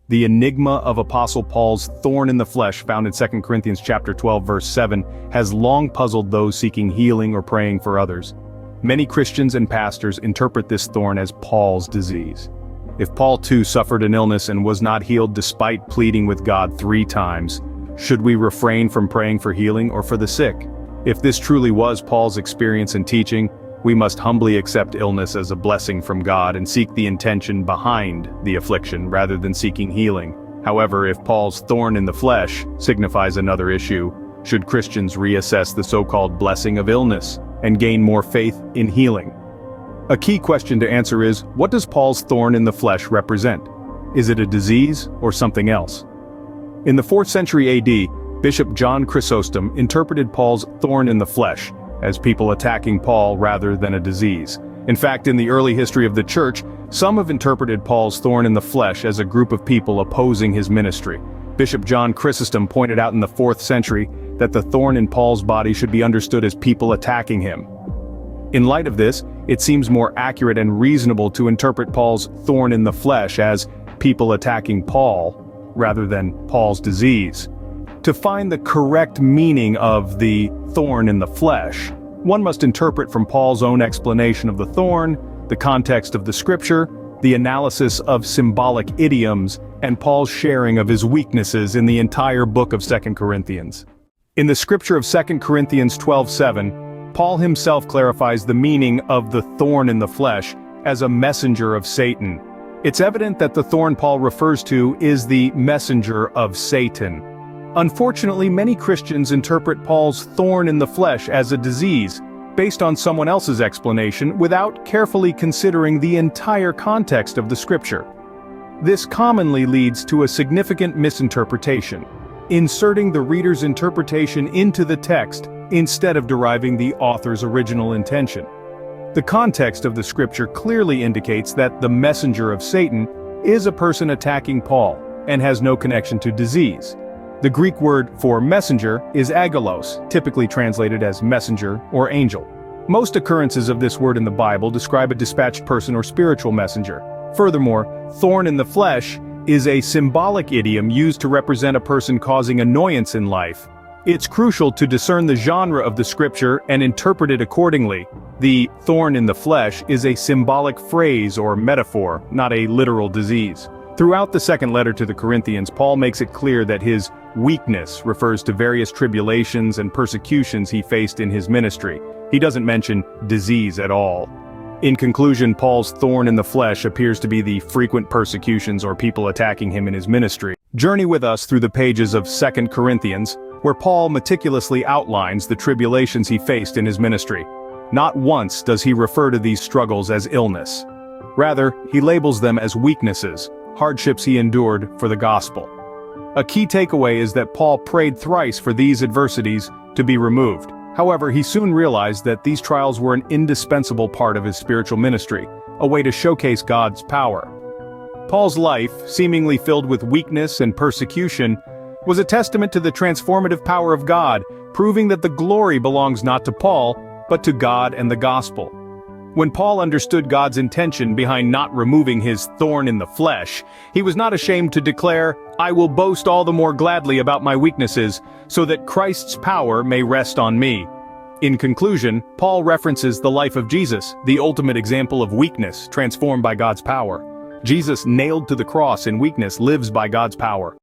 The enigma of Apostle Paul's thorn in the flesh found in 2 Corinthians chapter 12 verse 7 has long puzzled those seeking healing or praying for others. Many Christians and pastors interpret this thorn as Paul's disease. If Paul too suffered an illness and was not healed despite pleading with God 3 times, should we refrain from praying for healing or for the sick? If this truly was Paul's experience and teaching, we must humbly accept illness as a blessing from God and seek the intention behind the affliction rather than seeking healing. However, if Paul's thorn in the flesh signifies another issue, should Christians reassess the so-called blessing of illness and gain more faith in healing? A key question to answer is, what does Paul's thorn in the flesh represent? Is it a disease or something else? In the 4th century AD, Bishop John Chrysostom interpreted Paul's thorn in the flesh as people attacking Paul rather than a disease. In fact, in the early history of the church, some have interpreted Paul's thorn in the flesh as a group of people opposing his ministry. Bishop John Chrysostom pointed out in the 4th century that the thorn in Paul's body should be understood as people attacking him. In light of this, it seems more accurate and reasonable to interpret Paul's thorn in the flesh as people attacking Paul rather than Paul's disease. To find the correct meaning of the thorn in the flesh, one must interpret from Paul's own explanation of the thorn, the context of the scripture, the analysis of symbolic idioms, and Paul's sharing of his weaknesses in the entire book of 2 Corinthians. In the scripture of 2 Corinthians 12:7, Paul himself clarifies the meaning of the thorn in the flesh as a messenger of Satan. It's evident that the thorn Paul refers to is the messenger of Satan. Unfortunately, many Christians interpret Paul's thorn in the flesh as a disease, based on someone else's explanation without carefully considering the entire context of the scripture. This commonly leads to a significant misinterpretation, inserting the reader's interpretation into the text instead of deriving the author's original intention. The context of the scripture clearly indicates that the messenger of Satan is a person attacking Paul and has no connection to disease. The Greek word for messenger is agolos, typically translated as messenger or angel. Most occurrences of this word in the Bible describe a dispatched person or spiritual messenger. Furthermore, thorn in the flesh is a symbolic idiom used to represent a person causing annoyance in life. It's crucial to discern the genre of the scripture and interpret it accordingly. The thorn in the flesh is a symbolic phrase or metaphor, not a literal disease. Throughout the second letter to the Corinthians, Paul makes it clear that his weakness refers to various tribulations and persecutions he faced in his ministry. He doesn't mention disease at all. In conclusion, Paul's thorn in the flesh appears to be the frequent persecutions or people attacking him in his ministry. Journey with us through the pages of 2 Corinthians, where Paul meticulously outlines the tribulations he faced in his ministry. Not once does he refer to these struggles as illness. Rather, he labels them as weaknesses, hardships he endured for the gospel. A key takeaway is that Paul prayed thrice for these adversities to be removed. However, he soon realized that these trials were an indispensable part of his spiritual ministry, a way to showcase God's power. Paul's life, seemingly filled with weakness and persecution, was a testament to the transformative power of God, proving that the glory belongs not to Paul, but to God and the gospel. When Paul understood God's intention behind not removing his thorn in the flesh, he was not ashamed to declare, "I will boast all the more gladly about my weaknesses, so that Christ's power may rest on me." In conclusion, Paul references the life of Jesus, the ultimate example of weakness transformed by God's power. Jesus, nailed to the cross in weakness, lives by God's power.